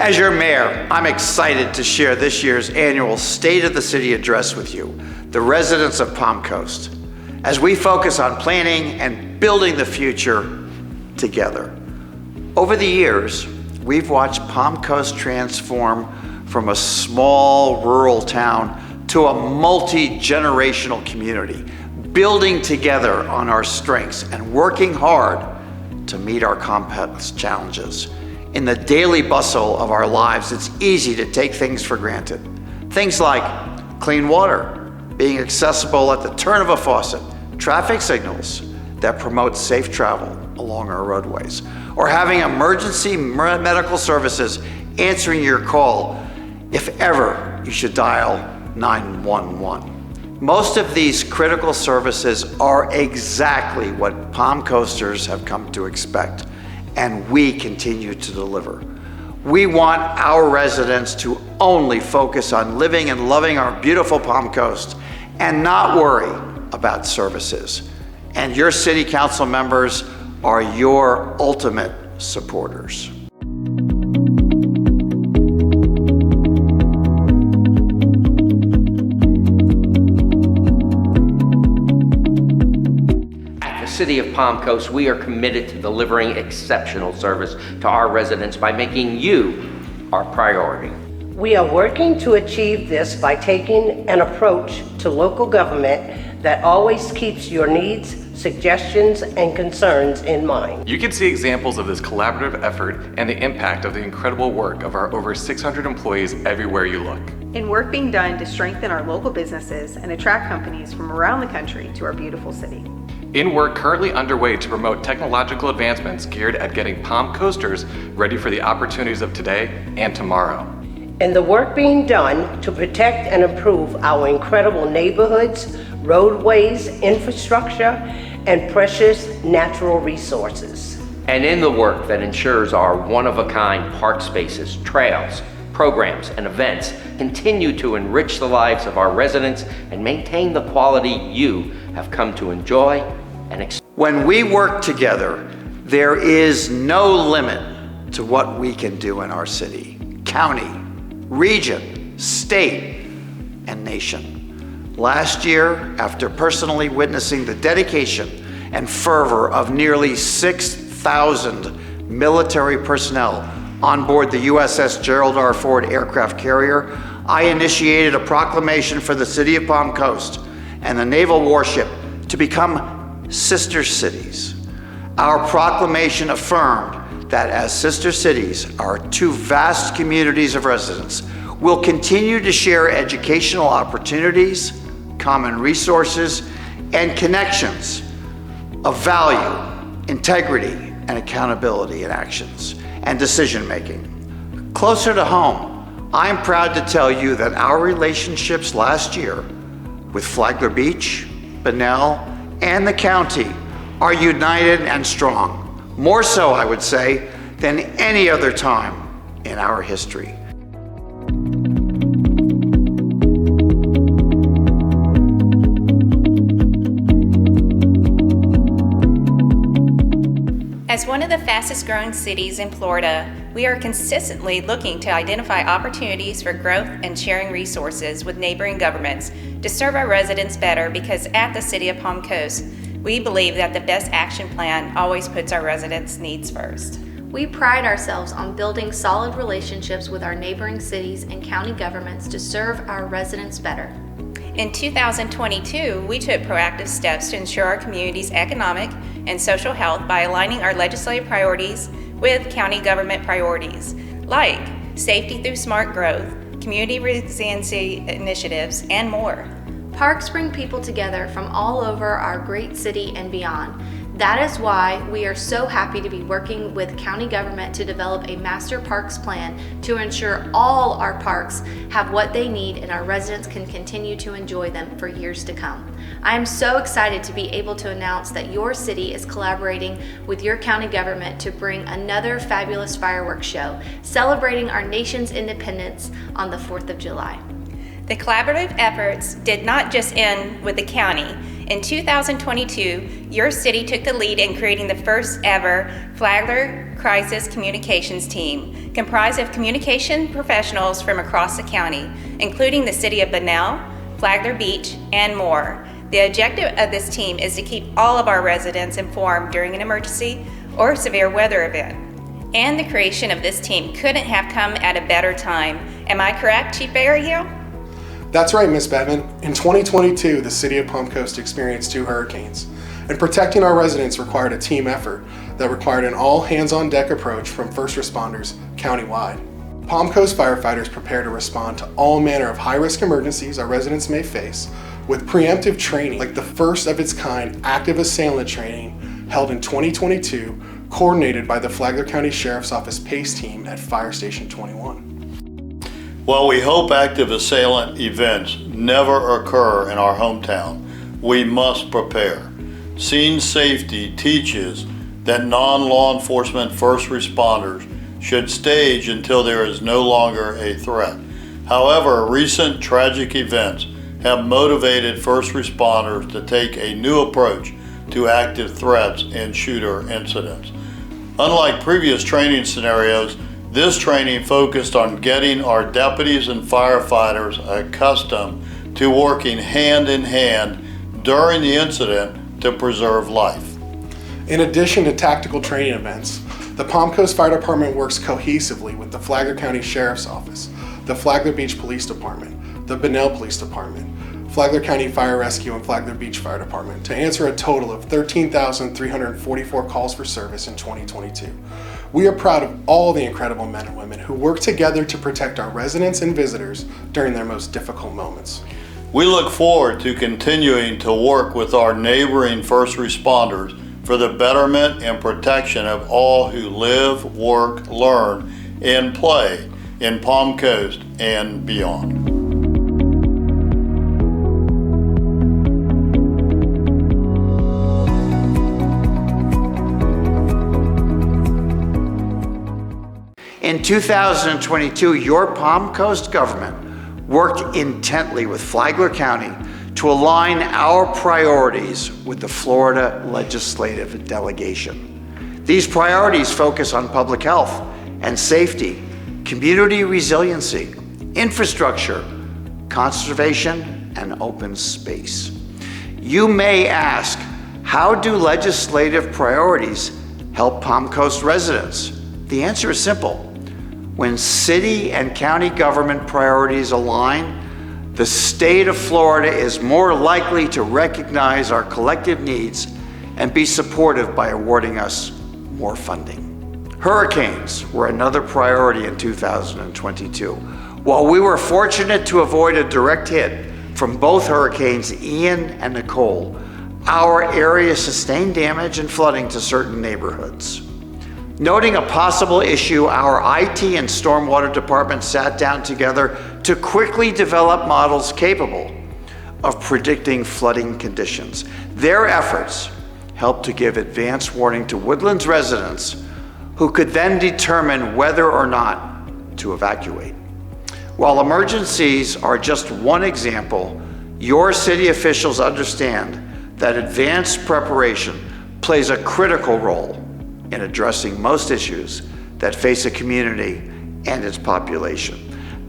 As your mayor, I'm excited to share this year's annual State of the City address with you, the residents of Palm Coast, as we focus on planning and building the future together. Over the years, we've watched Palm Coast transform from a small rural town to a multi-generational community, building together on our strengths and working hard to meet our complex challenges. In the daily bustle of our lives, it's easy to take things for granted. Things like clean water, being accessible at the turn of a faucet, traffic signals that promote safe travel along our roadways, or having emergency medical services answering your call if ever you should dial 911. Most of these critical services are exactly what Palm Coasters have come to expect, and we continue to deliver. We want our residents to only focus on living and loving our beautiful Palm Coast and not worry about services. And your city council members are your ultimate supporters. City of Palm Coast, we are committed to delivering exceptional service to our residents by making you our priority. We are working to achieve this by taking an approach to local government that always keeps your needs, suggestions, and concerns in mind. You can see examples of this collaborative effort and the impact of the incredible work of our over 600 employees everywhere you look. In work being done to strengthen our local businesses and attract companies from around the country to our beautiful city. In work currently underway to promote technological advancements geared at getting Palm Coasters ready for the opportunities of today and tomorrow. And the work being done to protect and improve our incredible neighborhoods, roadways, infrastructure, and precious natural resources. And in the work that ensures our one-of-a-kind park spaces, trails, programs, and events continue to enrich the lives of our residents and maintain the quality you have come to enjoy and experience. When we work together, there is no limit to what we can do in our city, county, region, state, and nation. Last year, after personally witnessing the dedication and fervor of nearly 6,000 military personnel on board the USS Gerald R. Ford aircraft carrier, I initiated a proclamation for the city of Palm Coast and the naval warship to become sister cities. Our proclamation affirmed that as sister cities, our two vast communities of residents will continue to share educational opportunities, common resources, and connections of value, integrity, and accountability in actions and decision-making. Closer to home, I'm proud to tell you that our relationships last year with Flagler Beach, Bunnell, and the county are united and strong, more so, I would say, than any other time in our history. As one of the fastest growing cities in Florida, we are consistently looking to identify opportunities for growth and sharing resources with neighboring governments to serve our residents better, because at the City of Palm Coast, we believe that the best action plan always puts our residents' needs first. We pride ourselves on building solid relationships with our neighboring cities and county governments to serve our residents better. In 2022, we took proactive steps to ensure our community's economic and social health by aligning our legislative priorities with county government priorities, like safety through smart growth, community resiliency initiatives, and more. Parks bring people together from all over our great city and beyond. That is why we are so happy to be working with county government to develop a master parks plan to ensure all our parks have what they need and our residents can continue to enjoy them for years to come. I am so excited to be able to announce that your city is collaborating with your county government to bring another fabulous fireworks show, celebrating our nation's independence on the 4th of July. The collaborative efforts did not just end with the county. In 2022, your city took the lead in creating the first ever Flagler Crisis Communications Team, comprised of communication professionals from across the county, including the city of Bunnell, Flagler Beach, and more. The objective of this team is to keep all of our residents informed during an emergency or severe weather event. And the creation of this team couldn't have come at a better time. Am I correct, Chief Berryhill? That's right, Ms. Bettman. In 2022, the city of Palm Coast experienced 2 hurricanes, and protecting our residents required a team effort that required an all-hands-on-deck approach from first responders countywide. Palm Coast firefighters prepare to respond to all manner of high-risk emergencies our residents may face with preemptive training, like the first of its kind active assailant training held in 2022, coordinated by the Flagler County Sheriff's Office PACE team at Fire Station 21. While we hope active assailant events never occur in our hometown, we must prepare. Scene safety teaches that non-law enforcement first responders should stage until there is no longer a threat. However, recent tragic events have motivated first responders to take a new approach to active threats and shooter incidents. Unlike previous training scenarios, this training focused on getting our deputies and firefighters accustomed to working hand in hand during the incident to preserve life. In addition to tactical training events, the Palm Coast Fire Department works cohesively with the Flagler County Sheriff's Office, the Flagler Beach Police Department, the Bunnell Police Department, Flagler County Fire Rescue, and Flagler Beach Fire Department to answer a total of 13,344 calls for service in 2022. We are proud of all the incredible men and women who work together to protect our residents and visitors during their most difficult moments. We look forward to continuing to work with our neighboring first responders for the betterment and protection of all who live, work, learn, and play in Palm Coast and beyond. In 2022, your Palm Coast government worked intently with Flagler County to align our priorities with the Florida legislative delegation. These priorities focus on public health and safety, community resiliency, infrastructure, conservation, and open space. You may ask, how do legislative priorities help Palm Coast residents? The answer is simple. When city and county government priorities align, the state of Florida is more likely to recognize our collective needs and be supportive by awarding us more funding. Hurricanes were another priority in 2022. While we were fortunate to avoid a direct hit from both hurricanes Ian and Nicole, our area sustained damage and flooding to certain neighborhoods. Noting a possible issue, our IT and stormwater departments sat down together to quickly develop models capable of predicting flooding conditions. Their efforts helped to give advance warning to Woodlands residents who could then determine whether or not to evacuate. While emergencies are just one example, your city officials understand that advanced preparation plays a critical role in addressing most issues that face a community and its population.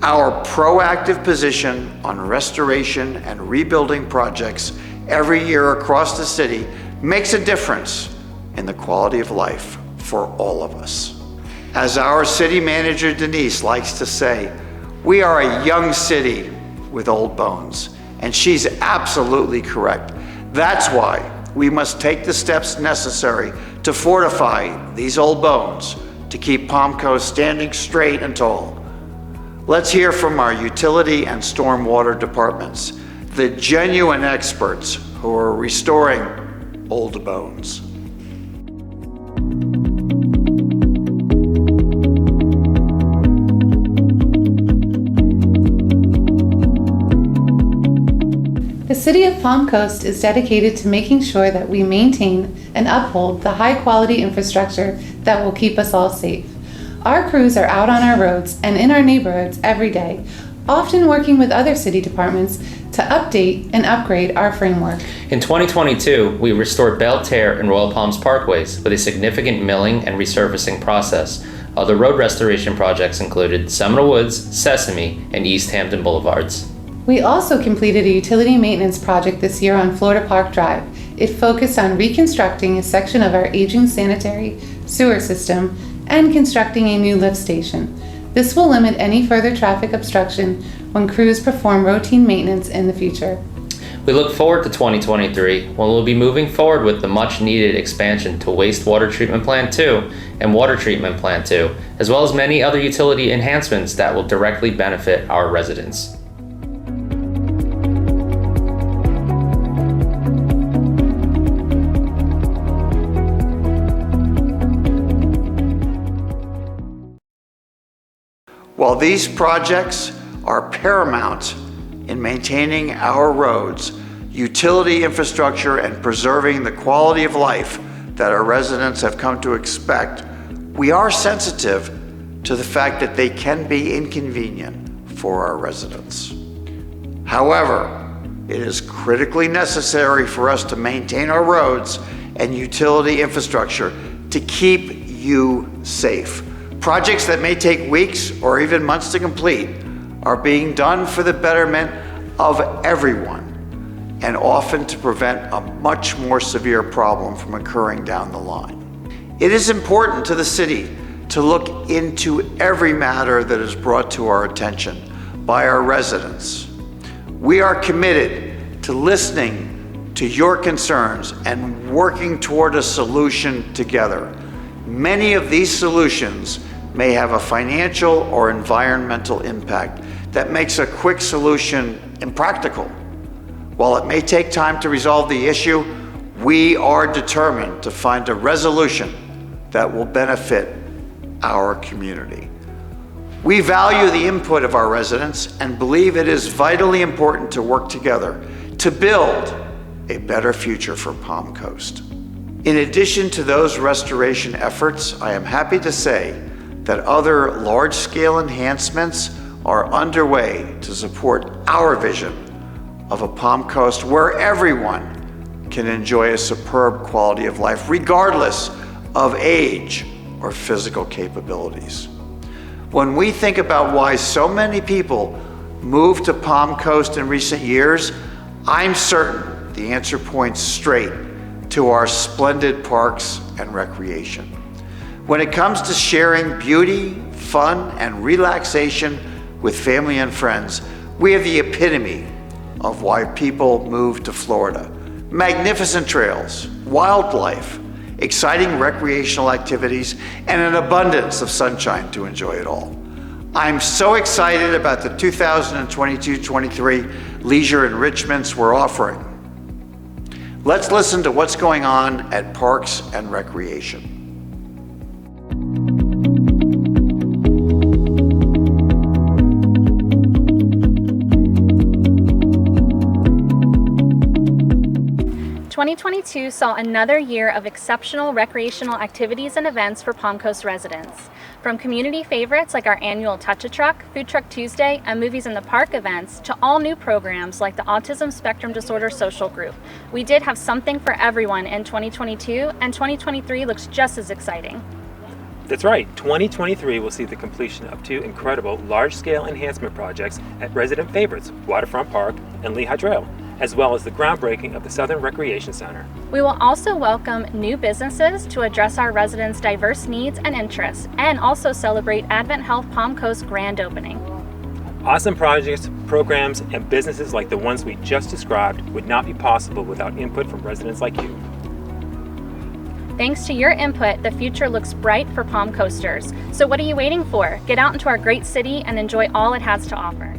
Our proactive position on restoration and rebuilding projects every year across the city makes a difference in the quality of life for all of us. As our city manager Denise likes to say, we are a young city with old bones, and she's absolutely correct. That's why we must take the steps necessary to fortify these old bones to keep Palm Coast standing straight and tall. Let's hear from our utility and stormwater departments, the genuine experts who are restoring old bones. The City of Palm Coast is dedicated to making sure that we maintain and uphold the high-quality infrastructure that will keep us all safe. Our crews are out on our roads and in our neighborhoods every day, often working with other city departments to update and upgrade our framework. In 2022, we restored Belle Terre and Royal Palms Parkways with a significant milling and resurfacing process. Other road restoration projects included Seminole Woods, Sesame, and East Hampton Boulevards. We also completed a utility maintenance project this year on Florida Park Drive. It focused on reconstructing a section of our aging sanitary sewer system and constructing a new lift station. This will limit any further traffic obstruction when crews perform routine maintenance in the future. We look forward to 2023 when we'll be moving forward with the much needed expansion to Wastewater Treatment Plant 2 and Water Treatment Plant 2, as well as many other utility enhancements that will directly benefit our residents. While these projects are paramount in maintaining our roads, utility infrastructure, and preserving the quality of life that our residents have come to expect, we are sensitive to the fact that they can be inconvenient for our residents. However, it is critically necessary for us to maintain our roads and utility infrastructure to keep you safe. Projects that may take weeks or even months to complete are being done for the betterment of everyone and often to prevent a much more severe problem from occurring down the line. It is important to the city to look into every matter that is brought to our attention by our residents. We are committed to listening to your concerns and working toward a solution together. Many of these solutions may have a financial or environmental impact that makes a quick solution impractical. While it may take time to resolve the issue, we are determined to find a resolution that will benefit our community. We value the input of our residents and believe it is vitally important to work together to build a better future for Palm Coast. In addition to those restoration efforts, I am happy to say that other large-scale enhancements are underway to support our vision of a Palm Coast where everyone can enjoy a superb quality of life, regardless of age or physical capabilities. When we think about why so many people moved to Palm Coast in recent years, I'm certain the answer points straight to our splendid parks and recreation. When it comes to sharing beauty, fun, and relaxation with family and friends, we have the epitome of why people move to Florida. Magnificent trails, wildlife, exciting recreational activities, and an abundance of sunshine to enjoy it all. I'm so excited about the 2022-23 leisure enrichments we're offering. Let's listen to what's going on at Parks and Recreation. (2022) saw another year of exceptional recreational activities and events for Palm Coast residents. From community favorites like our annual Touch-a-Truck, Food Truck Tuesday, and Movies in the Park events to all new programs like the Autism Spectrum Disorder Social Group. We did have something for everyone in 2022, and 2023 looks just as exciting. That's right, 2023 will see the completion of two incredible large-scale enhancement projects at resident favorites, Waterfront Park and Lehigh Trail, as well as the groundbreaking of the Southern Recreation Center. We will also welcome new businesses to address our residents' diverse needs and interests, and also celebrate Advent Health Palm Coast grand opening. Awesome projects, programs, and businesses like the ones we just described would not be possible without input from residents like you. Thanks to your input, the future looks bright for Palm Coasters. So what are you waiting for? Get out into our great city and enjoy all it has to offer.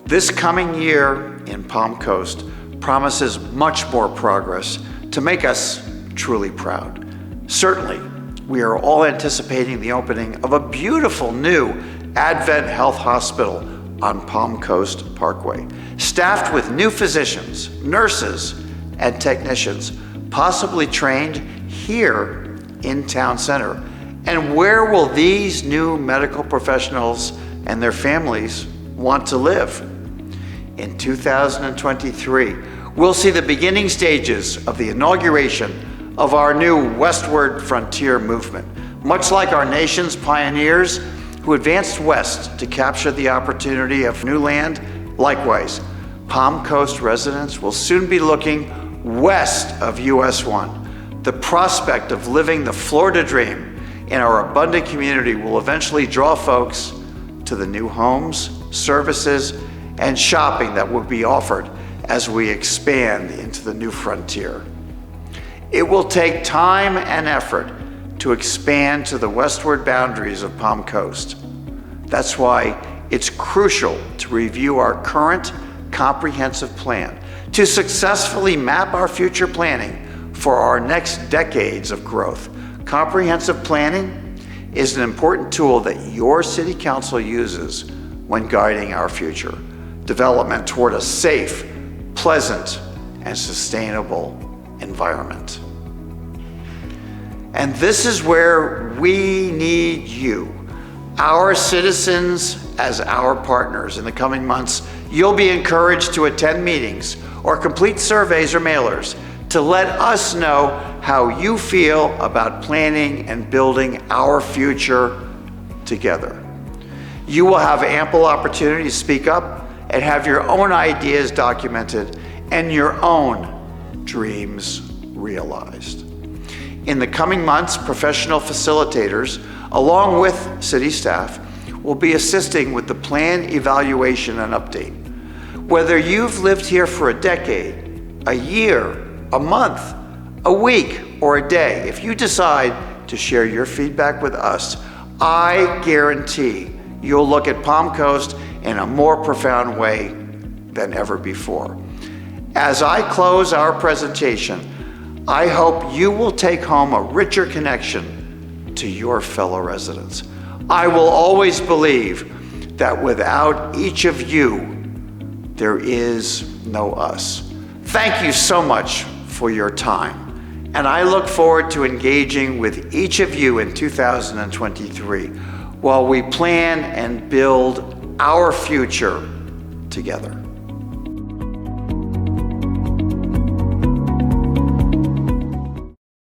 This coming year in Palm Coast promises much more progress to make us truly proud. Certainly, we are all anticipating the opening of a beautiful new Advent Health Hospital on Palm Coast Parkway, staffed with new physicians, nurses, and technicians, possibly trained here in Town Center, And where will these new medical professionals and their families want to live? In 2023, we'll see the beginning stages of the inauguration of our new Westward Frontier movement. Much like our nation's pioneers who advanced west to capture the opportunity of new land, likewise, Palm Coast residents will soon be looking west of US 1. The prospect of living the Florida dream in our abundant community will eventually draw folks to the new homes, services, and shopping that will be offered as we expand into the new frontier. It will take time and effort to expand to the westward boundaries of Palm Coast. That's why it's crucial to review our current comprehensive plan to successfully map our future planning for our next decades of growth. Comprehensive planning is an important tool that your City Council uses when guiding our future development toward a safe, pleasant, and sustainable environment. And this is where we need you, our citizens, as our partners. In the coming months, you'll be encouraged to attend meetings or complete surveys or mailers to let us know how you feel about planning and building our future together. You will have ample opportunity to speak up and have your own ideas documented and your own dreams realized. In the coming months, professional facilitators, along with city staff, will be assisting with the plan evaluation and update. Whether you've lived here for a decade, a year, a month, a week, or a day, if you decide to share your feedback with us, I guarantee you'll look at Palm Coast in a more profound way than ever before. As I close our presentation, I hope you will take home a richer connection to your fellow residents. I will always believe that without each of you, there is no us. Thank you so much for your time, and I look forward to engaging with each of you in 2023 while we plan and build our future together.